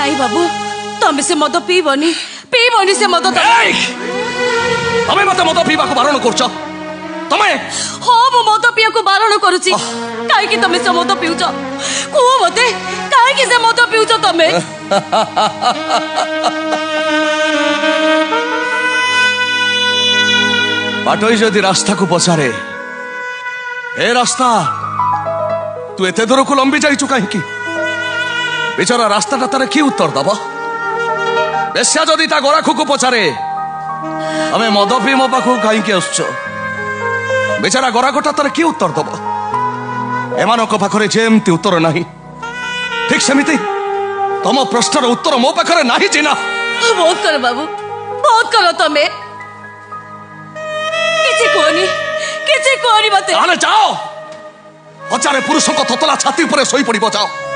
नहीं बाबू तमें से मद पीबनी से मद तमें मत मद पीवा को बारण करछ तमें हाँ मु मद पीया को बारण करूची काहे तमें से मद पीउछ को मते काहे से मद पीउछ तमें बाटोई जदि रास्ता को पचारे ए रास्ता तू एते दूर को लंबी जाइचु कहीं बेचारा रास्ता तार कि उत्तर दब बेश्या जदि ता गोराखु को पचारे हमें मद पी मो पाखु कहीं आसुच बेचारा गोराखटा तार कि उत्तर दब एमानक पाखरे जेमती उत्तर नहीं ठीक सेमिति तम प्रश्नर उत्तर मो पाखरे नहीं चिना बहुत कर बाबू बहुत करो तमें किछि कोनी मते जाओ हजारे पुरुषों को ततला छाती पर सोई पड़ी जाओ